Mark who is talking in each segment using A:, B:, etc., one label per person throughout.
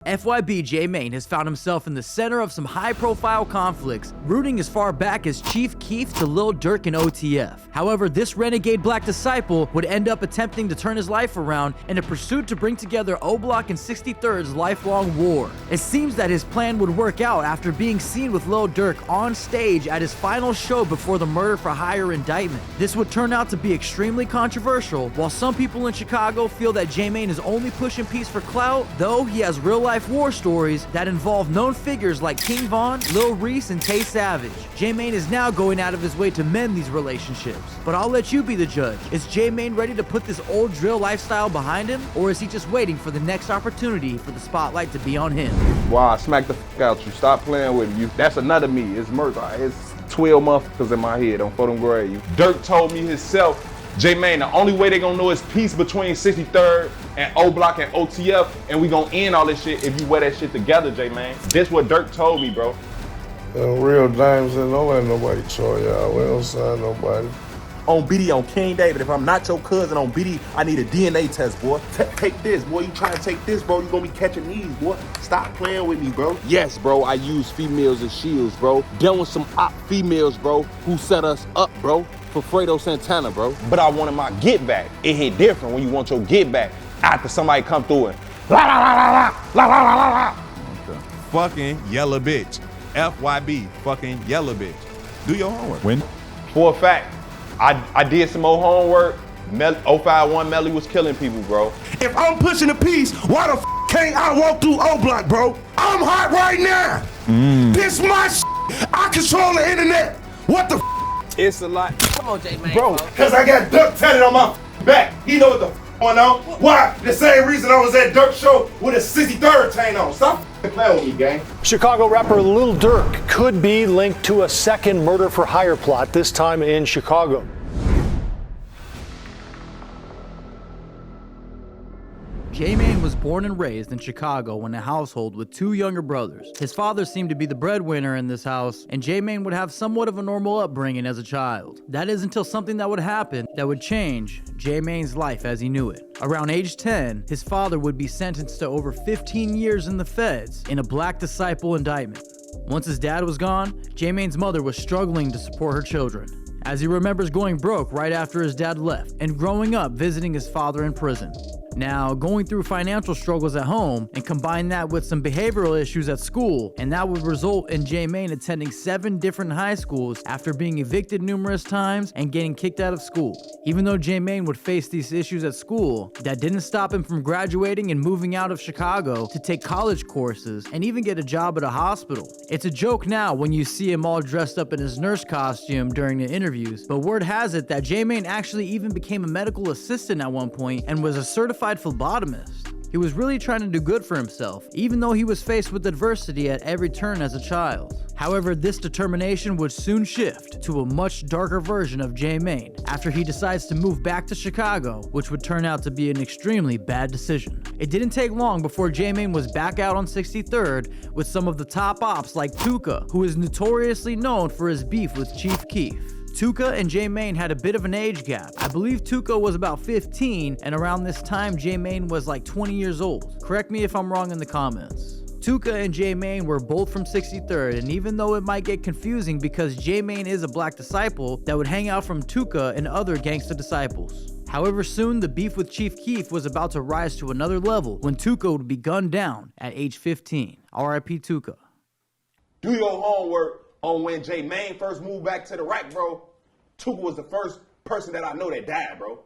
A: FYB J Mane has found himself in the center of some high-profile conflicts, rooting as far back as Chief Keef to Lil Durk and OTF. However, this Renegade Black Disciple would end up attempting to turn his life around in a pursuit to bring together O-Block and 63rd's lifelong war. It seems that his plan would work out after being seen with Lil Durk on stage at his final show before the Murder For Hire Indictment. This would turn out to be extremely controversial, while some people in Chicago feel that J Mane is only pushing peace for clout, though he has real-life war stories that involve known figures like King Von, Lil Reese, and Tay Savage. J Mane is now going out of his way to mend these relationships. But I'll let you be the judge. Is J Mane ready to put this old drill lifestyle behind him, or is he just waiting for the next opportunity for the spotlight to be on him?
B: Wow, smack the f out you. Stop playing with you. That's another me. It's murder. It's 12 motherfuckers in my head. Don't them grade you. Durk told me himself, J Mane, the only way they gonna know is peace between 63rd and O-Block and OTF, and we gonna end all this shit if you wear that shit together, J Mane. This what Durk told me, bro.
C: Real dimes and don't let nobody show y'all. We don't sign nobody.
D: On BD, on King David, if I'm not your cousin on BD, I need a DNA test, boy. Take this, boy. You trying to take this, bro, you gonna be catching these, boy. Stop playing with me, bro.
E: Yes, bro, I use females as shields, bro. Dealing with some op females, bro, who set us up, bro, for Fredo Santana, bro.
B: But I wanted my get back. It hit different when you want your get back after somebody come through and la la la la la la la la la la.
F: Okay. Fucking yellow bitch. FYB, fucking yellow bitch. Do your homework.
B: When? For a fact, I did some more homework. 051 Melly was killing people, bro.
D: If I'm pushing the piece, why the f can't I walk through O-Block, bro? I'm hot right now. This my shit. I control the internet. What the f?
B: It's a lot.
A: Come on, J Mane,
D: Bro, cause I got Durk tatted on my back. He know what the f going on. Why? The same reason I was at Durk's show with a 63rd chain on. Stop playing with me, gang.
G: Chicago rapper Lil Durk could be linked to a second murder for hire plot, this time in Chicago.
A: J Mane was born and raised in Chicago in a household with two younger brothers. His father seemed to be the breadwinner in this house, and J Mane would have somewhat of a normal upbringing as a child. That is until something that would happen that would change J Mane's life as he knew it. Around age 10, his father would be sentenced to over 15 years in the feds in a Black Disciple indictment. Once his dad was gone, J Mane's mother was struggling to support her children, as he remembers going broke right after his dad left and growing up visiting his father in prison. Now, going through financial struggles at home and combine that with some behavioral issues at school, and that would result in J Mane attending 7 different high schools after being evicted numerous times and getting kicked out of school. Even though J Mane would face these issues at school, that didn't stop him from graduating and moving out of Chicago to take college courses and even get a job at a hospital. It's a joke now when you see him all dressed up in his nurse costume during the interviews, but word has it that J Mane actually even became a medical assistant at one point and was a certified phlebotomist. He was really trying to do good for himself, even though he was faced with adversity at every turn as a child. However, this determination would soon shift to a much darker version of J Mane after he decides to move back to Chicago, which would turn out to be an extremely bad decision. It didn't take long before J Mane was back out on 63rd with some of the top ops like Tuka, who is notoriously known for his beef with Chief Keef. Tuka and J Mane had a bit of an age gap. I believe Tuka was about 15, and around this time J Mane was like 20 years old. Correct me if I'm wrong in the comments. Tuka and J Mane were both from 63rd, and even though it might get confusing because J Mane is a Black Disciple that would hang out from Tuka and other gangsta disciples. However, soon the beef with Chief Keef was about to rise to another level when Tuka would be gunned down at age 15. RIP Tuka.
B: Do your homework on when J Mane first moved back to the rack, bro. Tuka was the first person that I know that died, bro.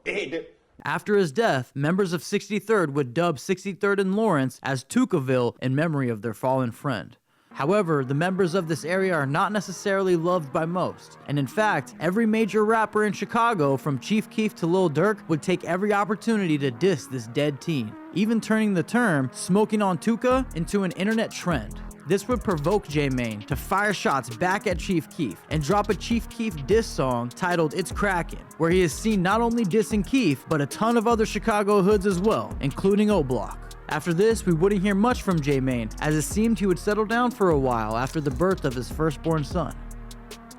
A: After his death, members of 63rd would dub 63rd and Lawrence as Tukaville in memory of their fallen friend. However, the members of this area are not necessarily loved by most, and in fact, every major rapper in Chicago from Chief Keef to Lil Durk would take every opportunity to diss this dead teen, even turning the term "smoking on Tuka" into an internet trend. This would provoke J Mane to fire shots back at Chief Keef and drop a Chief Keef diss song titled "It's Crackin'," where he is seen not only dissing Keef, but a ton of other Chicago hoods as well, including O-Block. After this, we wouldn't hear much from J Mane, as it seemed he would settle down for a while after the birth of his firstborn son.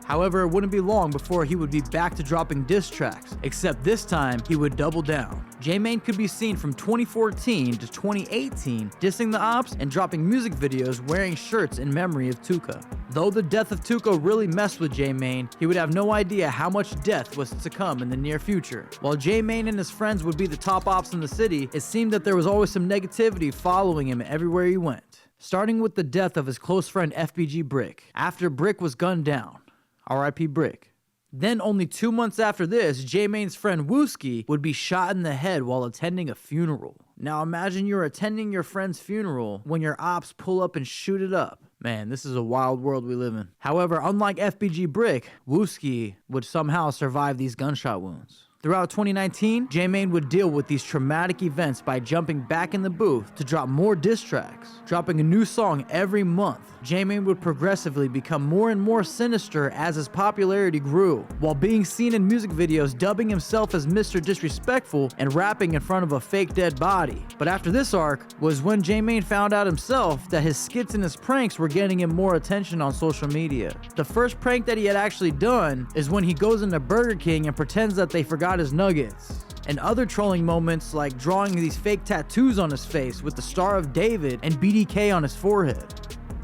A: However, it wouldn't be long before he would be back to dropping diss tracks, except this time he would double down. J Mane could be seen from 2014 to 2018 dissing the ops and dropping music videos wearing shirts in memory of Tuka. Though the death of Tuka really messed with J Mane, he would have no idea how much death was to come in the near future. While J Mane and his friends would be the top ops in the city, it seemed that there was always some negativity following him everywhere he went. Starting with the death of his close friend FBG Brick, after Brick was gunned down. R.I.P. Brick. Then only 2 months after this, J Mane's friend Wooski would be shot in the head while attending a funeral. Now imagine you're attending your friend's funeral when your ops pull up and shoot it up. Man, this is a wild world we live in. However, unlike FBG Brick, Wooski would somehow survive these gunshot wounds. Throughout 2019, J Mane would deal with these traumatic events by jumping back in the booth to drop more diss tracks. Dropping a new song every month, J Mane would progressively become more and more sinister as his popularity grew, while being seen in music videos dubbing himself as Mr. Disrespectful and rapping in front of a fake dead body. But after this arc was when J Mane found out himself that his skits and his pranks were getting him more attention on social media. The first prank that he had actually done is when he goes into Burger King and pretends that they forgot his nuggets. And other trolling moments like drawing these fake tattoos on his face with the Star of David and BDK on his forehead.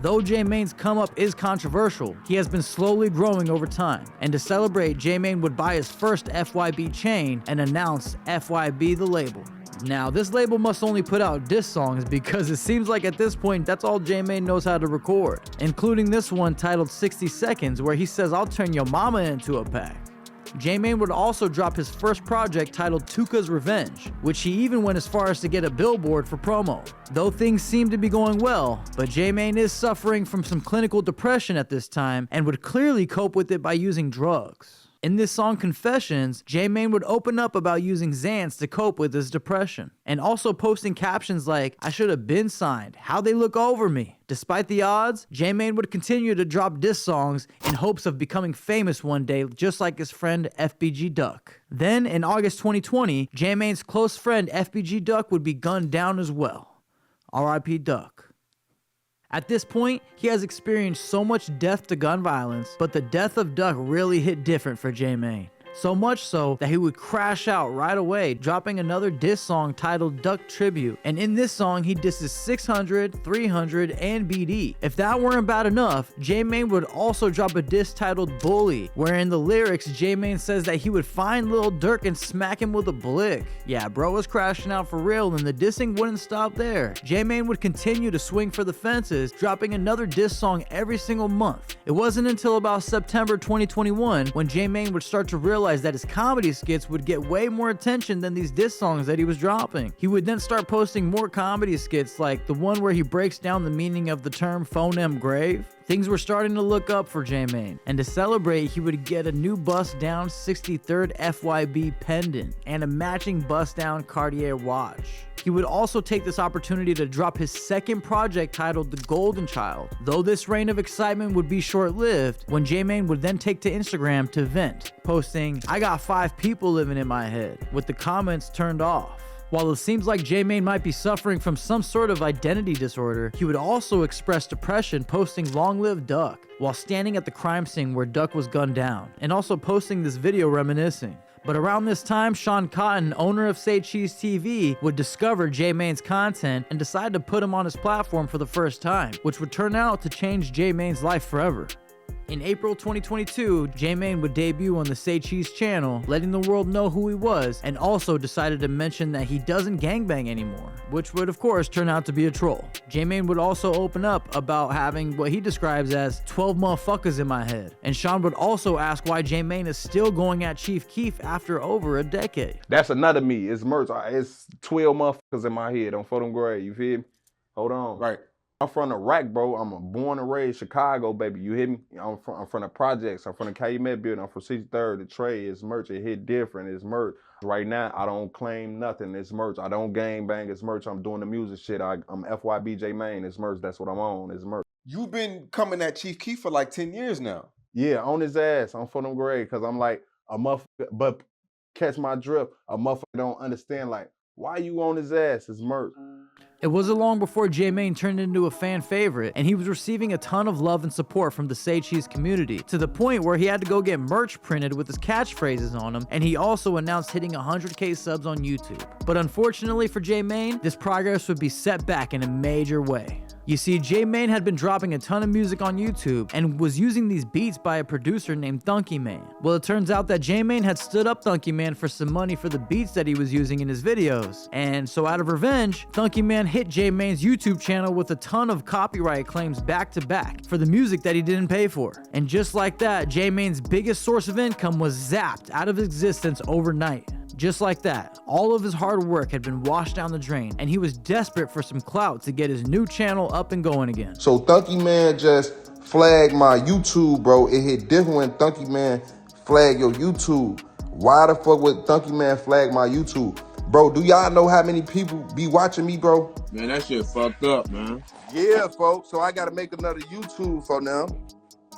A: Though J Mane's come up is controversial, he has been slowly growing over time. And to celebrate, J Mane would buy his first FYB chain and announce FYB the label. Now, this label must only put out diss songs because it seems like at this point that's all J Mane knows how to record, including this one titled 60 Seconds where he says, "I'll turn your mama into a pack." J Mane would also drop his first project titled Tuka's Revenge, which he even went as far as to get a billboard for promo. Though things seem to be going well, but J Mane is suffering from some clinical depression at this time and would clearly cope with it by using drugs. In this song Confessions, J Mane would open up about using Xans to cope with his depression, and also posting captions like, "I should have been signed, how'd they look over me?" Despite the odds, J Mane would continue to drop diss songs in hopes of becoming famous one day, just like his friend FBG Duck. Then, in August 2020, J Mane's close friend FBG Duck would be gunned down as well. R.I.P. Duck. At this point, he has experienced so much death to gun violence, but the death of Duck really hit different for J Mane. So much so that he would crash out right away, dropping another diss song titled Duck Tribute. And in this song, he disses 600, 300, and BD. If that weren't bad enough, J Mane would also drop a diss titled Bully, where in the lyrics, J Mane says that he would find Lil Durk and smack him with a blick. Yeah, bro was crashing out for real, and the dissing wouldn't stop there. J Mane would continue to swing for the fences, dropping another diss song every single month. It wasn't until about September 2021 when J Mane would start to realize that his comedy skits would get way more attention than these diss songs that he was dropping. He would then start posting more comedy skits like the one where he breaks down the meaning of the term phoneme grave. Things were starting to look up for J Mane, and to celebrate, he would get a new bust down 63rd FYB pendant and a matching bust down Cartier watch. He would also take this opportunity to drop his second project titled The Golden Child, though this reign of excitement would be short-lived when J Mane would then take to Instagram to vent, posting, "I got 5 people living in my head," with the comments turned off. While it seems like J Mane might be suffering from some sort of identity disorder, he would also express depression posting Long Live Duck while standing at the crime scene where Duck was gunned down, and also posting this video reminiscing. But around this time, Sean Cotton, owner of Say Cheese TV, would discover J Mane's content and decide to put him on his platform for the first time, which would turn out to change J Mane's life forever. In April 2022, J Mane would debut on the Say Cheese channel, letting the world know who he was, and also decided to mention that he doesn't gangbang anymore, which would of course turn out to be a troll. J Mane would also open up about having what he describes as 12 motherfuckers in my head, and Sean would also ask why J Mane is still going at Chief Keef after over a decade.
B: That's another me. It's merch. It's 12 motherfuckers in my head. I'm for them gray. You feel me? Hold on.
E: Right.
B: I'm from the rack, bro. I'm a born and raised Chicago, baby. You hear me? I'm from the projects. I'm from the Calumet building. I'm from 63rd. The trade is merch. It hit different. It's merch. Right now, I don't claim nothing. It's merch. I don't gang bang. It's merch. I'm doing the music shit. I'm FYB J Mane. It's merch. That's what I'm on. It's merch.
E: You've been coming at Chief Keef for like 10 years now.
B: Yeah, on his ass. I'm for them gray because I'm like a motherfucker. But catch my drift. A motherfucker don't understand like, why you on his ass? It's merch.
A: It wasn't long before J Mane turned into a fan favorite, and he was receiving a ton of love and support from the Say Cheese community, to the point where he had to go get merch printed with his catchphrases on them, and he also announced hitting 100K subs on YouTube. But unfortunately for J Mane, this progress would be set back in a major way. You see, J Mane had been dropping a ton of music on YouTube and was using these beats by a producer named Thunky Man. Well, it turns out that J Mane had stood up Thunky Man for some money for the beats that he was using in his videos. And so out of revenge, Thunky Man hit J Mane's YouTube channel with a ton of copyright claims back to back for the music that he didn't pay for. And just like that, J Mane's biggest source of income was zapped out of existence overnight. Just like that, all of his hard work had been washed down the drain, and he was desperate for some clout to get his new channel up and going again.
C: So Thunky Man just flagged my YouTube, bro. It hit different when Thunky Man flagged your YouTube. Why the fuck would Thunky Man flag my YouTube? Bro, do y'all know how many people be watching me, bro?
E: Man, that shit fucked up, man.
C: Yeah, folks. So I gotta make another YouTube for them.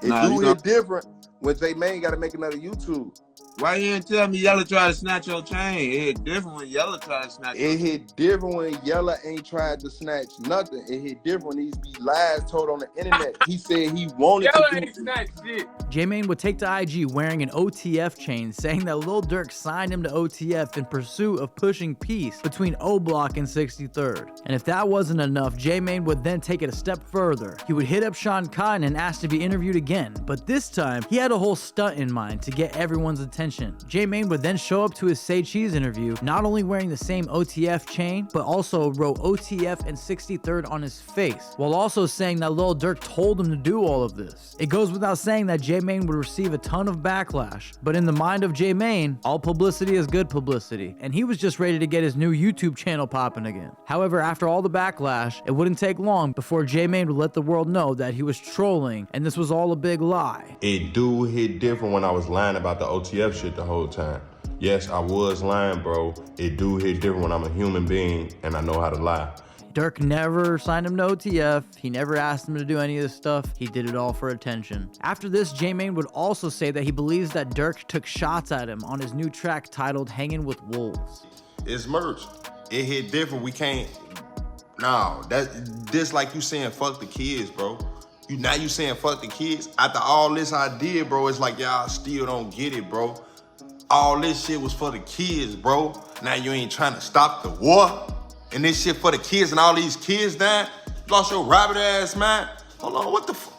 C: It
E: Nah,
C: do
E: you
C: hit different when J Mane gotta make another YouTube.
E: Why you didn't tell me Yella tried to snatch your chain? It hit different when Yella tried to snatch your
C: It hit different when Yella ain't tried to snatch nothing. It hit different when these be lies told on the internet. He said he wanted
E: Yella
C: to
E: ain't snatch shit.
A: J Mane would take to IG wearing an OTF chain, saying that Lil Durk signed him to OTF in pursuit of pushing peace between O Block and 63rd. And if that wasn't enough, J Mane would then take it a step further. He would hit up Sean Cotton and ask to be interviewed again, but this time he had a whole stunt in mind to get everyone's attention. J Mane would then show up to his Say Cheese interview, not only wearing the same OTF chain, but also wrote OTF and 63rd on his face, while also saying that Lil Durk told him to do all of this. It goes without saying that J Mane would receive a ton of backlash, but in the mind of J Mane, all publicity is good publicity, and he was just ready to get his new YouTube channel popping again. However, after all the backlash, it wouldn't take long before J Mane would let the world know that he was trolling, and this was all a big lie.
C: It do hit different when I was lying about the OTF shit the whole time. Yes, I was lying, bro. It do hit different when I'm a human being and I know how to lie.
A: Durk never signed him to OTF. He never asked him to do any of this stuff. He did it all for attention. After this, J Mane would also say that he believes that Durk took shots at him on his new track titled Hanging with Wolves.
C: It's merch. It hit different. We can't. No, this like you saying fuck the kids, bro. Now you saying fuck the kids. After all this I did, bro, it's like y'all still don't get it, bro. All this shit was for the kids, bro. Now you ain't trying to stop the war. And this shit for the kids and all these kids dying. You lost your rabbit ass, man. Hold on, what the fuck?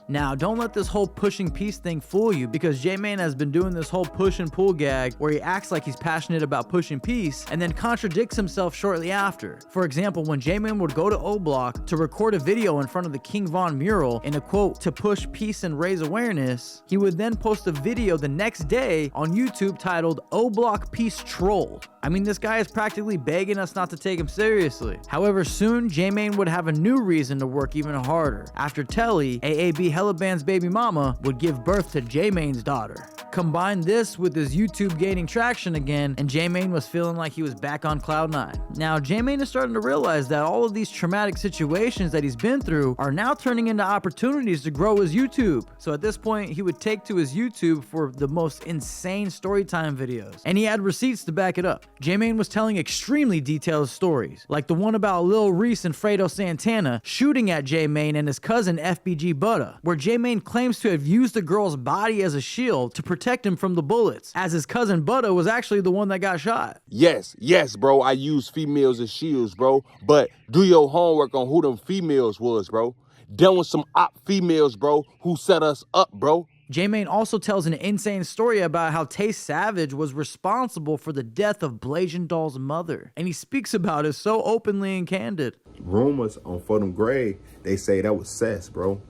A: Now, don't let this whole pushing peace thing fool you, because J Mane has been doing this whole push and pull gag where he acts like he's passionate about pushing peace and then contradicts himself shortly after. For example, when J Mane would go to O Block to record a video in front of the King Von mural in a quote, to push peace and raise awareness, he would then post a video the next day on YouTube titled O Block Peace Troll. I mean, this guy is practically begging us not to take him seriously. However, soon J Mane would have a new reason to work even harder after Telly, AAB Hella Band's baby mama, would give birth to J Mane's daughter. Combine this with his YouTube gaining traction again, and J Mane was feeling like he was back on cloud 9. Now, J Mane is starting to realize that all of these traumatic situations that he's been through are now turning into opportunities to grow his YouTube. So at this point, he would take to his YouTube for the most insane storytime videos, and he had receipts to back it up. J Mane was telling extremely detailed stories, like the one about Lil Reese and Fredo Santana shooting at J Mane and his cousin FBG Butta, where J Mane claims to have used the girl's body as a shield to protect him from the bullets, as his cousin Butta was actually the one that got shot.
E: Yes, bro, I use females as shields, bro, but do your homework on who them females was, bro. Dealing with some op females, bro, who set us up, bro.
A: J Mane also tells an insane story about how Tay Savage was responsible for the death of Blasian Doll's mother, and he speaks about it so openly and candid.
C: Rumors on For Them Gray, they say that was Cess, bro.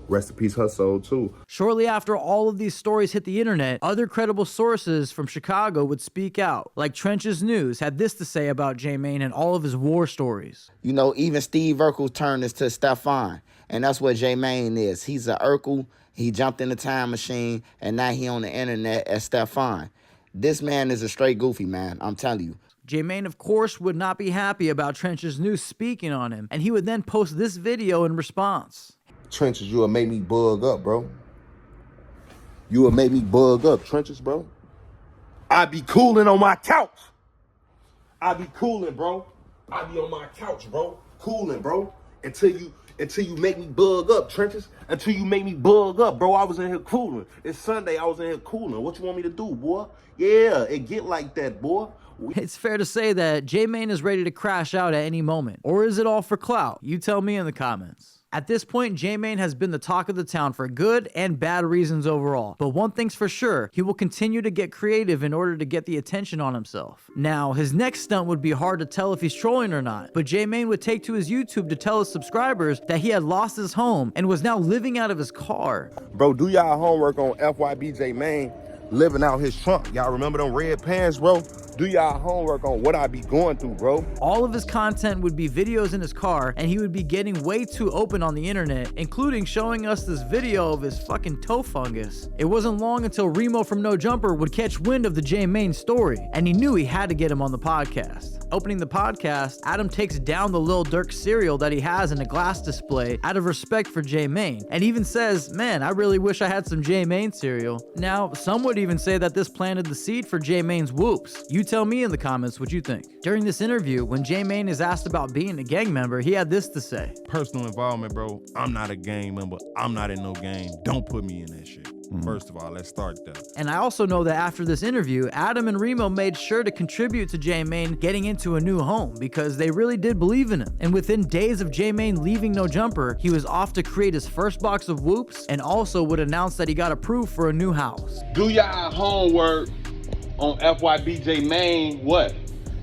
C: Rest in peace, her soul too.
A: Shortly after all of these stories hit the internet, other credible sources from Chicago would speak out. Like Trench's News had this to say about J Mane and all of his war stories.
H: You know, even Steve Urkel turned this to Stefan, and that's what J Mane is. He's an Urkel. He jumped in the time machine, and now he on the internet as Stefan. This man is a straight goofy, man. I'm telling you.
A: J Mane, of course, would not be happy about Trench's News speaking on him, and he would then post this video in response.
C: Trenches, you will make me bug up, bro. You will make me bug up, Trenches, bro. I be cooling on my couch. I be cooling, bro. I be on my couch, bro, cooling, bro, until you make me bug up, Trenches. Until you make me bug up, bro. I was in here cooling. It's Sunday, I was in here cooling. What you want me to do, boy? Yeah, it get like that, boy.
A: It's fair to say that J Mane is ready to crash out at any moment. Or is it all for clout? You tell me in the comments. At this point, J Mane has been the talk of the town for good and bad reasons overall. But one thing's for sure, he will continue to get creative in order to get the attention on himself. Now, his next stunt would be hard to tell if he's trolling or not, but J Mane would take to his YouTube to tell his subscribers that he had lost his home and was now living out of his car.
E: Bro, do y'all homework on FYB J Mane living out his trunk. Y'all remember them red pants, bro? Do y'all homework on what I be going through, bro.
A: All of his content would be videos in his car, and he would be getting way too open on the internet, including showing us this video of his fucking toe fungus. It wasn't long until Remo from No Jumper would catch wind of the J Mane story, and he knew he had to get him on the podcast. Opening the podcast, Adam takes down the Lil Durk cereal that he has in a glass display out of respect for J Mane, and even says, man, I really wish I had some J Mane cereal. Now, some would even say that this planted the seed for J Mane's whoops. You tell me in the comments what you think. During this interview, when J Mane is asked about being a gang member, he had this to say.
F: Personal involvement, bro. I'm not a gang member. I'm not in no gang. Don't put me in that shit. First of all, let's start there.
A: And I also know that after this interview, Adam and Remo made sure to contribute to J Mane getting into a new home because they really did believe in him. And within days of J Mane leaving No Jumper, he was off to create his first box of whoops and also would announce that he got approved for a new house.
E: Do y'all homework on FYB J Mane, what?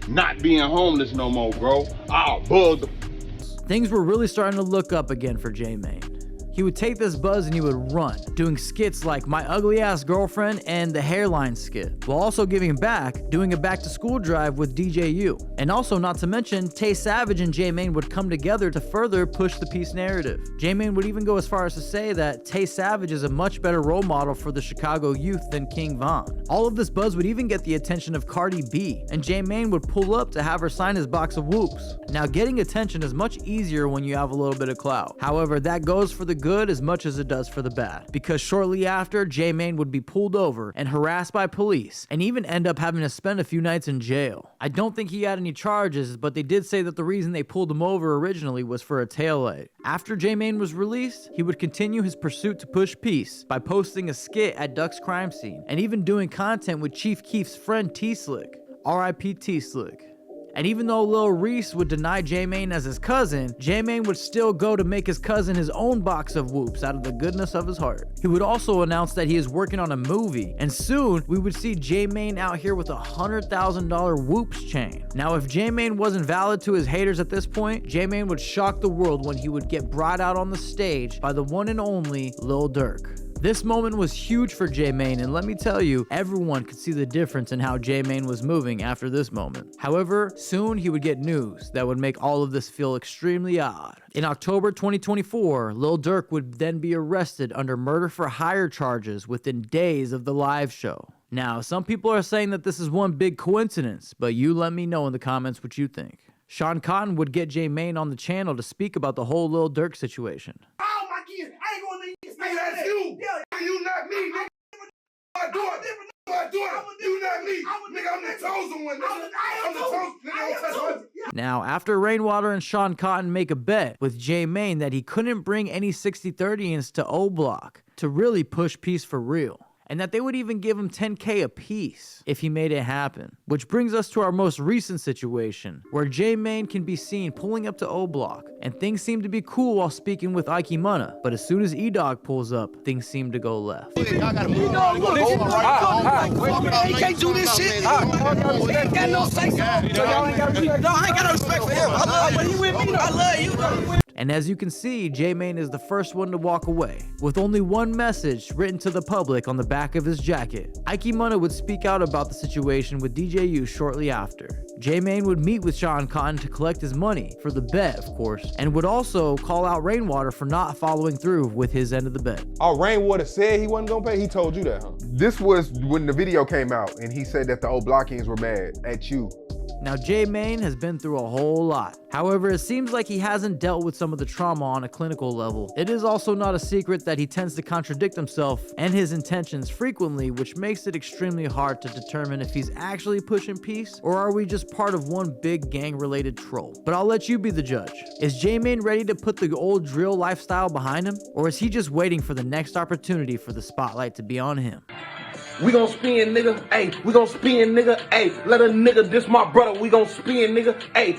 E: Not being homeless no more, bro. Ah, bug.
A: Things were really starting to look up again for J Mane. He would take this buzz and he would run, doing skits like My Ugly Ass Girlfriend and the Hairline skit, while also giving back, doing a back to school drive with DJU. And also, not to mention, Tay Savage and J Mane would come together to further push the peace narrative. J Mane would even go as far as to say that Tay Savage is a much better role model for the Chicago youth than King Von. All of this buzz would even get the attention of Cardi B, and J Mane would pull up to have her sign his box of whoops. Now, getting attention is much easier when you have a little bit of clout. However, that goes for the good as much as it does for the bad, because shortly after, J Mane would be pulled over and harassed by police and even end up having to spend a few nights in jail. I don't think he had any charges, but they did say that the reason they pulled him over originally was for a taillight. After J Mane was released, he would continue his pursuit to push peace by posting a skit at Duck's crime scene and even doing content with Chief Keef's friend T-Slick. R.I.P. T-Slick. And even though Lil Reese would deny J Mane as his cousin, J Mane would still go to make his cousin his own box of whoops out of the goodness of his heart. He would also announce that he is working on a movie, and soon we would see J Mane out here with a $100,000 whoops chain. Now, if J Mane wasn't valid to his haters at this point, J Mane would shock the world when he would get brought out on the stage by the one and only Lil Durk. This moment was huge for J Mane, and let me tell you, everyone could see the difference in how J Mane was moving after this moment. However, soon he would get news that would make all of this feel extremely odd. In October 2024, Lil Durk would then be arrested under murder for hire charges within days of the live show. Now, some people are saying that this is one big coincidence, but you let me know in the comments what you think. Sean Cotton would get J Mane on the channel to speak about the whole Lil Durk situation.
D: Oh my kid, I ain't gonna leave this nigga. That's you. Yeah. You not me, nigga. I do it. I do it. You not me. Nigga, I'm the chosen one. I'm the chosen one.
A: Now, after Rainwater and Sean Cotton make a bet with J Mane that he couldn't bring any 60-30s to O Block to really push peace for real, and that they would even give him $10K a piece if he made it happen. Which brings us to our most recent situation, where J Mane can be seen pulling up to O Block, and things seem to be cool while speaking with Ike Munna, but as soon as E-Dog pulls up, things seem to go left.
I: He can't do this shit. Ain't got no say. I ain't got no respect for him. I love you with me. I love you.
A: And as you can see, J Mane is the first one to walk away, with only one message written to the public on the back of his jacket. Ike Munna would speak out about the situation with DJU shortly after. J Mane would meet with Sean Cotton to collect his money, for the bet of course, and would also call out Rainwater for not following through with his end of the bet.
B: Oh, Rainwater said he wasn't gonna pay? He told you that, huh?
J: This was when the video came out, and he said that the old Blockians were mad at you
A: Now, J Mane has been through a whole lot. However, it seems like he hasn't dealt with some of the trauma on a clinical level. It is also not a secret that he tends to contradict himself and his intentions frequently, which makes it extremely hard to determine if he's actually pushing peace or are we just part of one big gang-related troll. But I'll let you be the judge. Is J Mane ready to put the old drill lifestyle behind him, or is he just waiting for the next opportunity for the spotlight to be on him?
J: We gon' spin, nigga. Ayy, we gon' spin, nigga. Ayy, let a nigga diss my brother. We gon' spin, nigga. Ayy,